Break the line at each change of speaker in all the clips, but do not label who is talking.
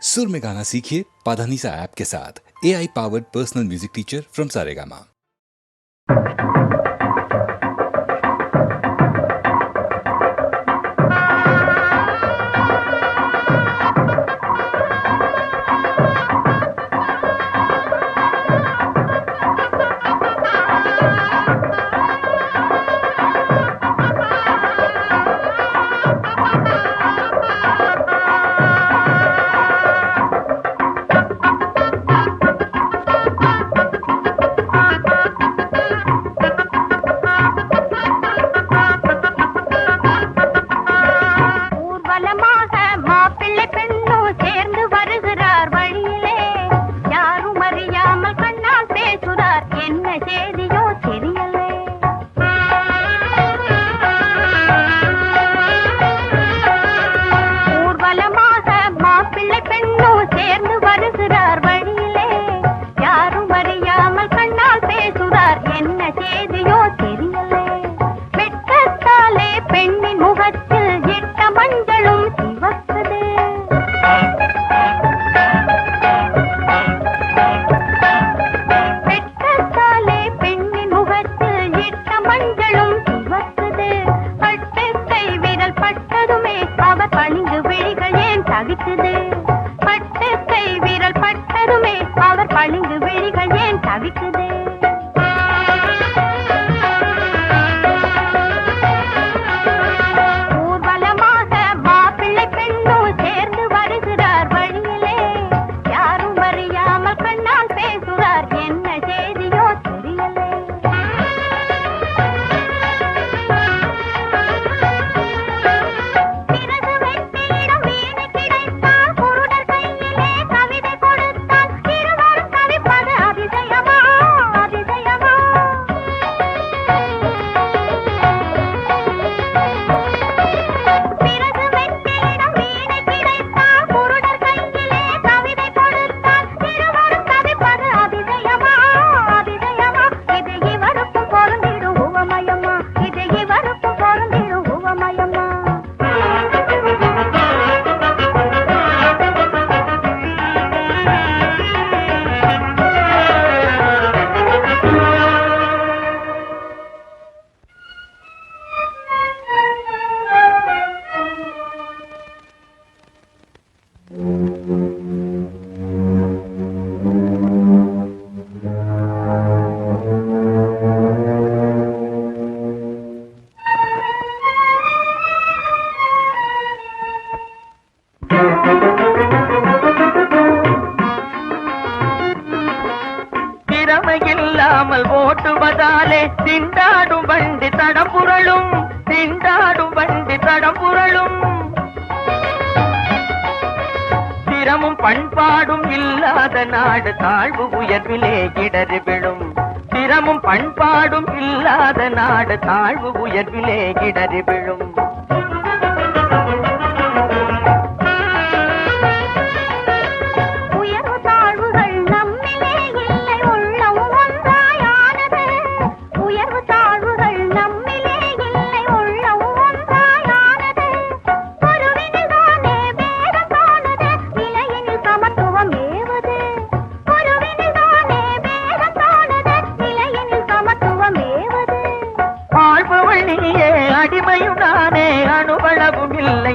सुर में गाना सीखिए पाधानीसा ऐप के साथ। AI powered personal music teacher from Saregama.
பண்பாடும் இல்லாத நாடு தாழ்வு உயர்விலே இடறி விழும். திறமும் பண்பாடும் இல்லாத நாடு தாழ்வு உயர்விலே இடறி விழும்.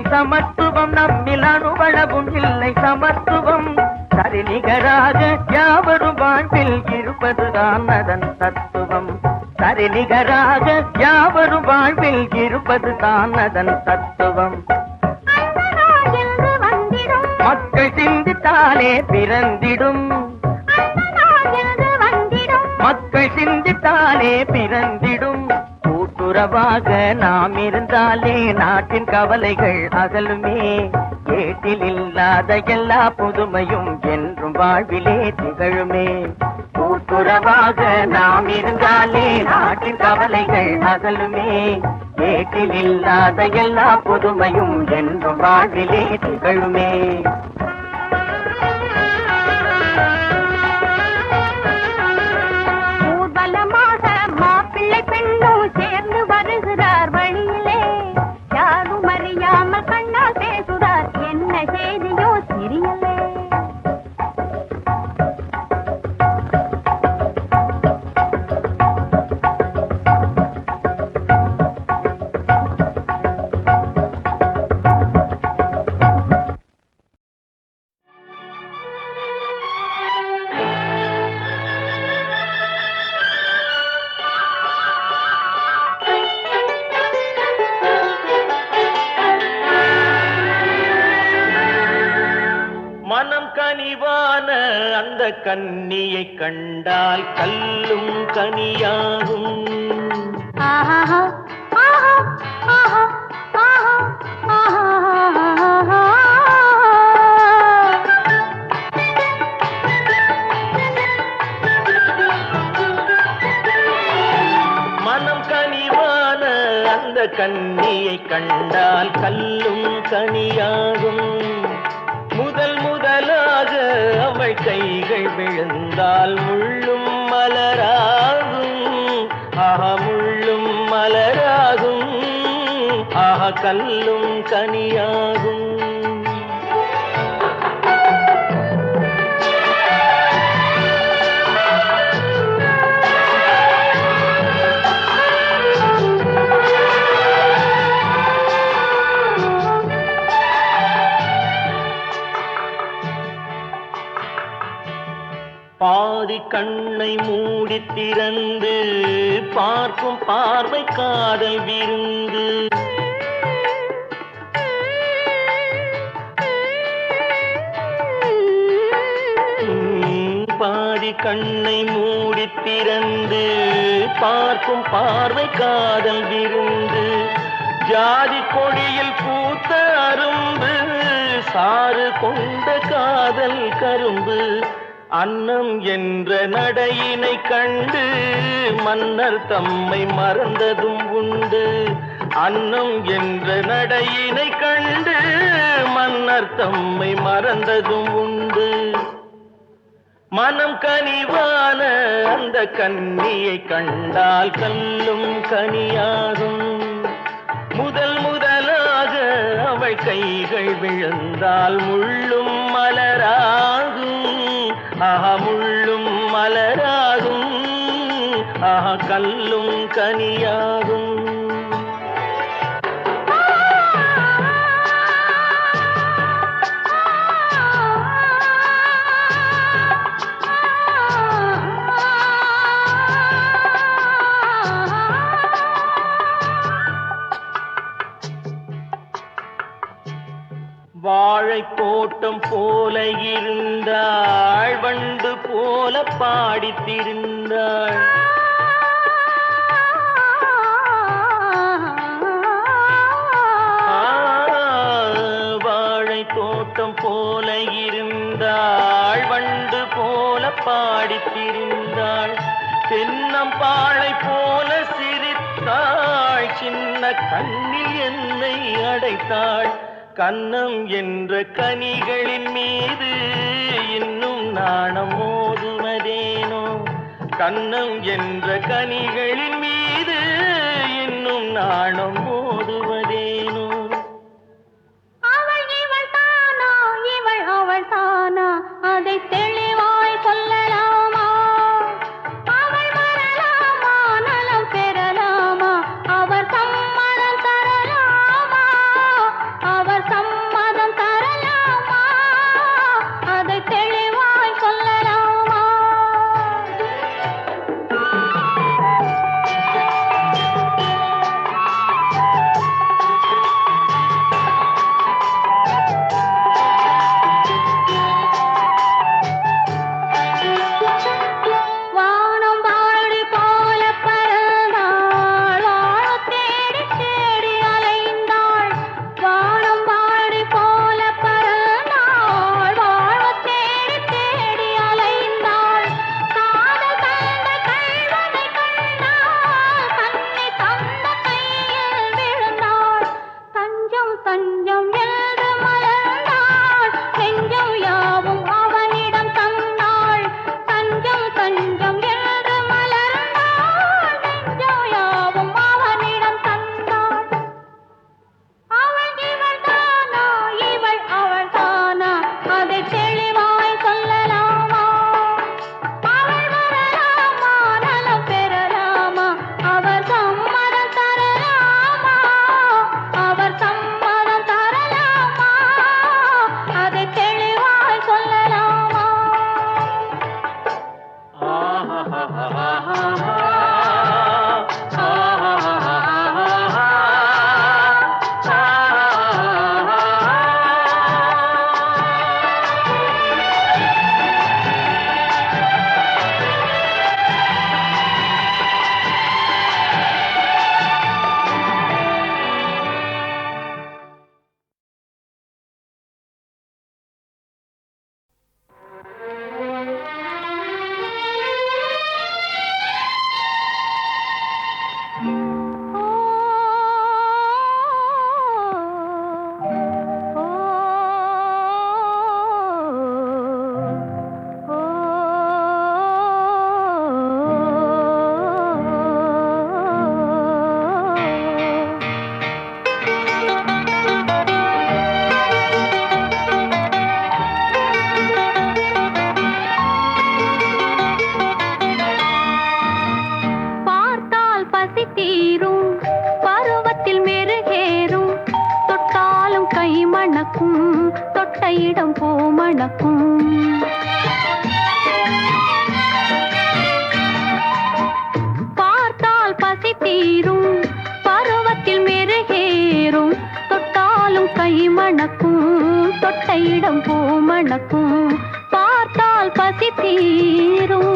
சமத்துவம் நம்மில் அணுவளவும் இல்லை சமத்துவம். சரிநிகராக யாவரும் வாழ்வில் இருப்பதுதான் அதன் தத்துவம். சரிநிகராக யாவரும் வாழ்வில் இருப்பதுதான் அதன் தத்துவம். மக்கள் சிந்தித்தாலே பிறந்திடும். மக்கள் சிந்தித்தாலே பிறந்திடும். கூட்டுறவாக நாம் இருந்தாலே நாட்டின் கவலைகள் அகலுமே. ஏட்டில் இல்லாத எல்லா புதுமையும் என்றும் வாழ்விலே திகழுமே. கூட்டுறவாக நாம் இருந்தாலே நாட்டின் கவலைகள் அகலுமே. ஏட்டில் இல்லாத எல்லா புதுமையும் என்றும் வாழ்விலே திகழுமே. சேர்ந்து வருகிறார் வழியிலே, யாரும் அறியாமல் கண்ணால் பேசுகிறார், என்ன செய்தியோ தெரியலே.
மனம் கனிவான அந்த கன்னியை கண்டால் கல்லும் கனியாகும்.
ஆஹா ஆஹா ஆஹா ஆஹா ஆஹா.
மனம் கனிவான அந்த கன்னியை கண்டால் கல்லும் கனியாகும். முதல் முதலாக அவள் கைகள் விழுந்தால் முள்ளும் மலராகும். ஆஹா முள்ளும் மலராகும். ஆஹா கல்லும் கனியாகும். பாதி கண்ணை மூடி திறந்து பார்க்கும் பார்வை காதல் விருந்து. பாதி கண்ணை மூடி திறந்து பார்க்கும் பார்வை காதல் விருந்து. ஜாதி கொடியில் பூத்த அரும்பு சாறு கொண்ட காதல் கரும்பு. அன்னம் என்ற நடையினை கண்டு மன்னர் தம்மை மறந்ததும் உண்டு. அன்னம் என்ற நடையினை கண்டு மன்னர் தம்மை மறந்ததும் உண்டு. மனம் கனிவான அந்த கன்னியை கண்டால் கல்லும் கனியாகும். முதல் முதலாக அவள் கைகள் விழுந்தால் முள்ளும் மலராகும். ஆஹா முள்ளும் மலராகும். ஆஹா கல்லும் கனியாகும். வாழை தோட்டம் போல இருந்தாள் வண்டு போல பாடித்திருந்தாள். வாழை தோட்டம் போல இருந்தாள் வண்டு போல பாடித்திருந்தாள். தென்னம்பாளை போல சிரித்தாள். சின்ன கண்ணில் என்னை அடைத்தாள். கன்னம் என்ற கனிகளின் மீது இன்னும் நாணம் மோதுவதேனோ. கன்னம் என்ற கனிகளின் மீது இன்னும் நாணம் மோதுவதேனோ.
அவள் இவள் தானா இவள் அவள் தானா அதை தெளிவாய் சொல்லலாமா? அவள் வரலாமா நலம் பெறலாமா? அவர் சம்மதம் தரலாமா? அவர் சம்மதம் தரலாமா? அதை தெளிவாய் சொல்லலாமா? மணக்கும். பார்த்தால் பசி தீரும், பருவத்தில் மெருகேறும், தொட்டாலும் கை மணக்கும், தொட்ட இடம் பூ மணக்கும். பார்த்தால் பசி தீரும்.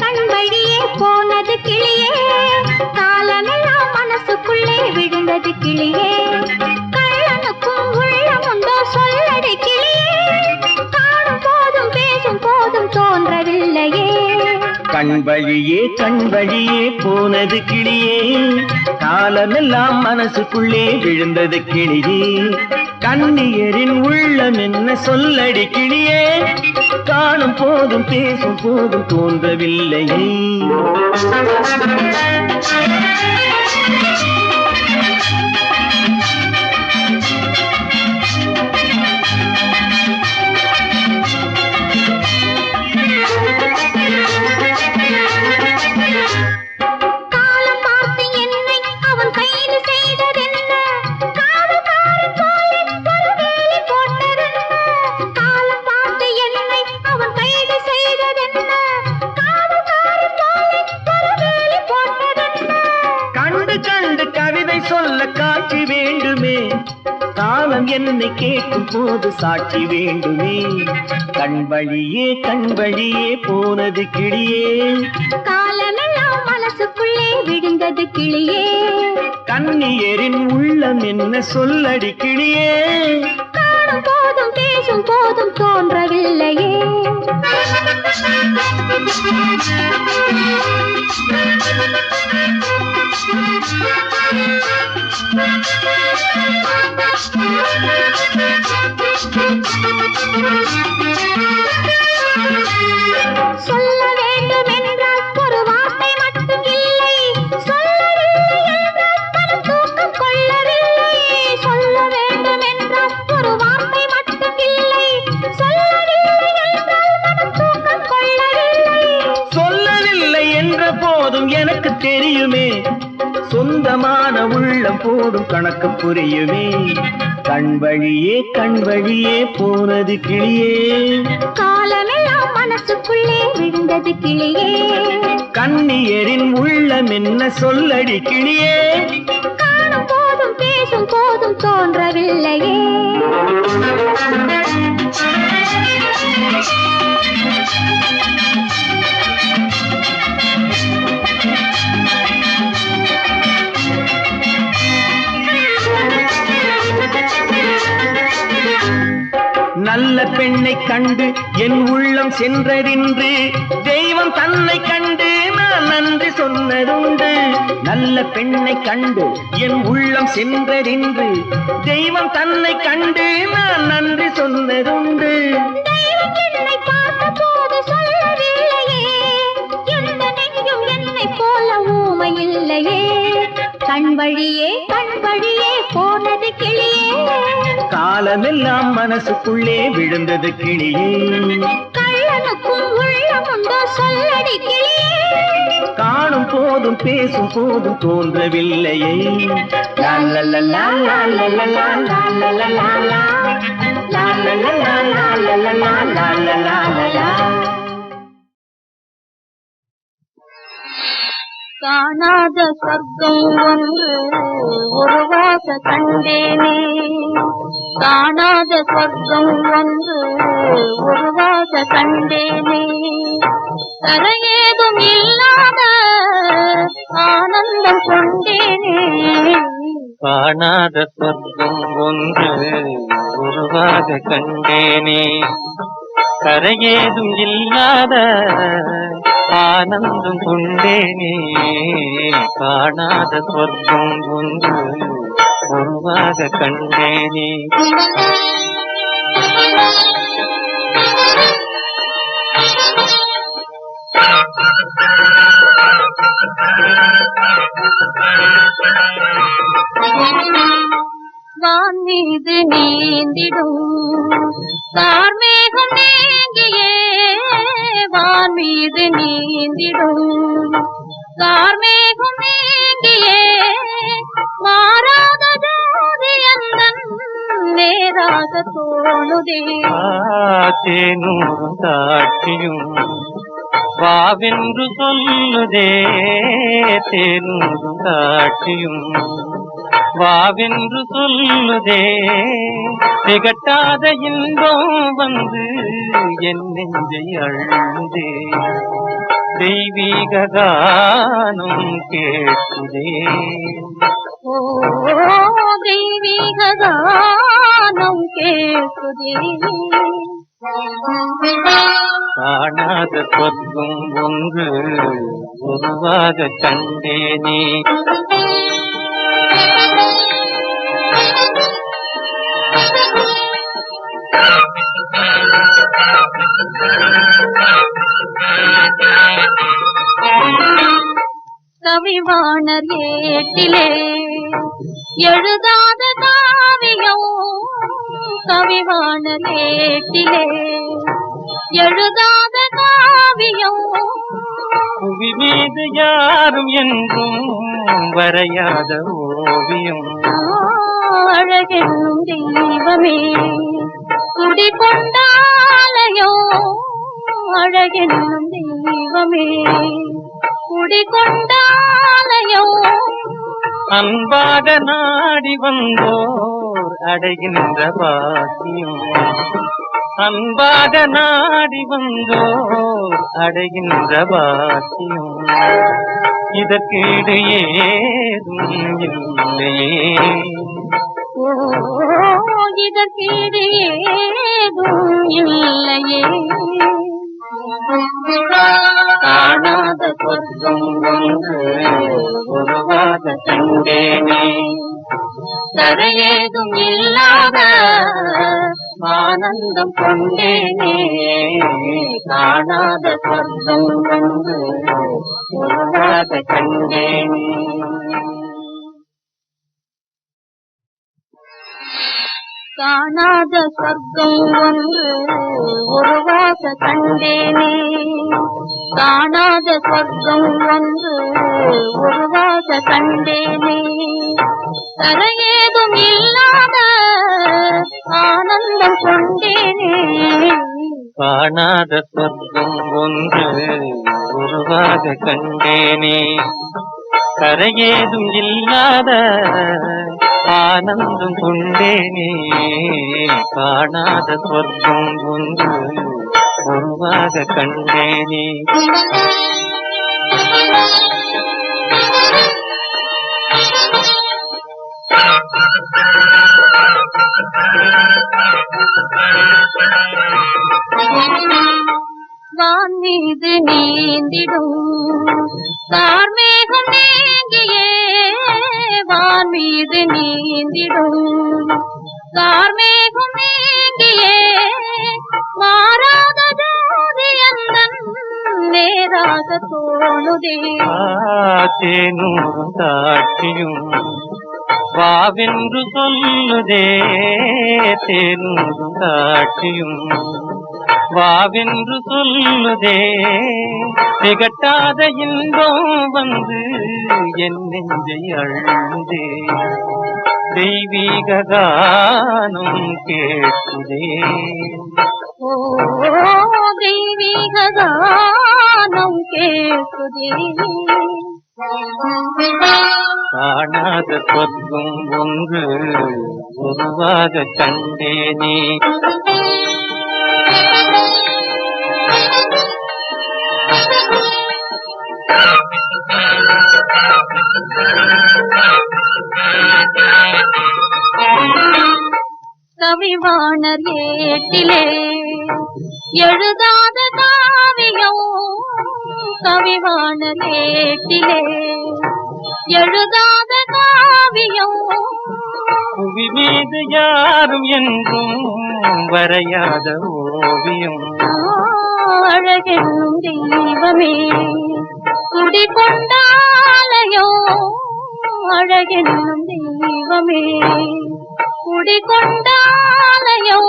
கண் வழியே போனது கிளியே, காலமெல்லாம் மனசுக்குள்ளே விழுந்தது கிளியே. கள்ளனுக்கும் உள்ளமுண்டோ சொல்லடி கிளியே, காணும் போதும் பேசும் போதும் தோன்றவில்லையே.
கண் வழியே போனது கிளியே, காலமெல்லாம் மனசுக்குள்ளே விழுந்தது கிளியே. கண்ணியரின் உள்ளம் என்ன சொல்லடி கிளியே, காணும் போதும் பேசும் போதும் தோன்றவில்லையே. காட்சி வேண்டுமே, காலம் என்னை கேட்கும் போது சாட்சி வேண்டுமே. கண் வழியே போனது கிளியே,
காலமெல்லாம் மனசுக்குள்ளே விழுந்தது கிளியே.
கண்ணியரின் உள்ளம் என்ன சொல்லடி கிளியே,
காணும் போதும் பேசும் போதும் தோன்றவில்லையே. சொல்ல வேண்டும் என்றால் ஒரு வார்த்தை மட்டும் இல்லை, சொல்லவில்லை என்றால் மனம் தூக்கம் கொள்ளவில்லை. சொல்ல வேண்டும் என்றால் ஒரு வார்த்தை மட்டும் இல்லை, சொல்லவில்லை என்றால் மனம் தூக்கம் கொள்ளவில்லை.
சொல்லவில்லை என்ற போதும் எனக்கு தெரியுமே, சொந்தமான உள்ளம் கணம் போடும் கணக்கு புரியுமே. கண் வழியே போனது கிளியே.
காலமெல்லாம் மனசுக்குள்ளே விழுந்தது கிளியே.
கண்ணியரின் உள்ளம் என்ன சொல்லடி கிளியே.
காணும் போதும் பேசும் போதும் தோன்றவில்லையே.
நல்ல பெண்ணை கண்டு என் உள்ளம் சென்றறின்று தெய்வம் தன்னை கண்டு நான் நன்றி சொன்னதுண்டு. நல்ல பெண்ணை கண்டு என் உள்ளம் சென்றறின்று தெய்வம் தன்னை கண்டு நான் நன்றி சொன்னதுண்டு.
தெய்வம் என்னை பார்த்த போது சொல்லவில்லையே, எந்த நெஞ்சும் என்னை போல ஊமை இல்லையே. கண் வழியே போனது கிளியே.
காலமெல்லாம் மனசுக்குள்ளே விழுந்தது கிளியே.
கள்ளனுக்கும் உள்ளமுண்டோ சொல்லடி கிளியே.
காணும் போதும் பேசும் போதும் தோன்றவில்லையே.
காணாத சொர்க்கம் ஒன்று உருவாக கண்டேனே. காணாத சொர்க்கம் ஒன்று உருவாக கண்டேனே. தரையேதும் இல்லாத ஆனந்தம் கொண்டேனே.
காணாத சொர்க்கம் ஒன்று உருவாக கண்டேனே. கரையேதும் இல்லாத ஆனந்தம் கொண்டேனே. காணாத சொர்க்கம் ஒன்று உருவாக கண்டேனே.
வான் மீது நீந்திடும் கார்மேகம் நீங்கியே. வான் மீது நீந்திடும் கார்மேகம் நீங்கியே. மாறாத ஜோதி அந்தன் நேராக தோணுதே.
தேனூரும் தாட்சியும் வாவென்று சொல்லுதே. தேனூரும் தாட்சியும் வாவென்று சொல்லுதே. திகட்டாத இன்பம் வந்து என் நெஞ்சை அழுதே. தெய்வீக கானம் கேட்குதே.
ஓ தெய்வீக கானம் கேட்குதே.
காணாத சொர்க்கம் ஒன்று உருவாக கண்டேனே.
கவிவாணர் ஏட்டிலே எழுதாத காவியம். கவிவாணர் ஏட்டிலே எழுதாத காவியம்.
புவி மீது யாரும் என்றும் வரையாத ஓவியம்.
அழகென்னும் தெய்வமே குடிகொண்டாலயோ. அழகென்னும் தெய்வமே குடிகொண்டாலயோ.
அன்பாக நாடி வந்தோர் அடைகின்ற பாக்கியம். அன்பாக நாடி வந்தோர் அடைகின்ற பாக்கியம். இதற்கீடு ஏதும் இல்லையே.
ஓ இதற்கீடு ஏதும் இல்லையே.
காணாத சொர்க்கம் ஒன்று உருவாக கண்டேனே.
தரையேதும் இல்லாத ஆனந்தம் கொண்டேனே.
காணாத சொர்க்கம் ஒன்று உருவாக கண்டேனே.
காணாத சொர்க்கம் ஒன்று உருவாக கண்டேனே. காணாத சொர்க்கம் ஒன்று உருவாக கண்டேனே. தரையேதும் இல்லாத ஆனந்தம் கொண்டேனே.
காணாத சொர்க்கம் ஒன்று உருவாக கண்டேனே, கரையேதும் இல்லாத ஆனந்தம் கொண்டேனே. காணாத சொர்க்கம் ஒன்று உருவாக கண்டேனே.
வான் மீது நீந்திடும் கார்மேகம் நீங்கியே, வான் மீது நீந்திடும் கார்மேகம் நீங்கியே, மாறாத ஜோதி அந்தன் நேராக தோணுதே.
தேனூரும் தாட்சியும் வாவென்று சொல்லுதே, தேனூரும் தாட்சியும் வாவென்று சொல்லுதே. திகட்டாத இன்பம் வந்து என் நெஞ்சை அழுதே, தெய்வீக கானம் கேட்குதே.
ஓ தெய்வீக கானம் கேட்குதே.
காணாத சொர்க்கம் ஒன்று உருவாக கண்டேனே.
கவிவாணர் ஏட்டிலே எழுதாத காவியம், கவிவாணர் ஏட்டிலே எழுதாத காவியம்.
புவி மீது யாரும் என்றும் வரையாத ஓவியம்.
அழகென்னும் தெய்வமே குடிகொண்டாலயோ, அழகென்னும் தெய்வமே குடிகொண்டாலயோ.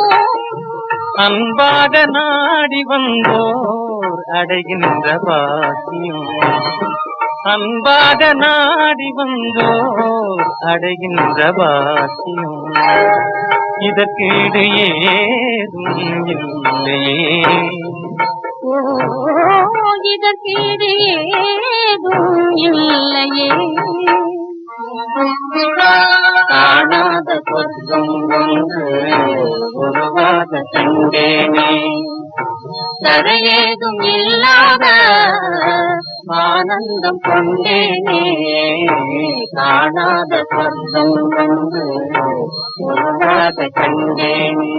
அன்பாக நாடி வந்தோர் அடைகின்ற பாக்கியம், அன்பாக நாடி வந்தோர் அடைகின்ற பாக்கியம். இதற்கீடு ஏதும் இல்லையே.
ஓ இதற்கீடு ஏதும் இல்லையே.
காணாத சொர்க்கம் ஒன்று உருவாக கண்டேனே,
தரையேதும் இல்லாத
ஆனந்தம் கொண்டேனே. காணாத சொர்க்கம் ஒன்று உருவாக கண்டேனே.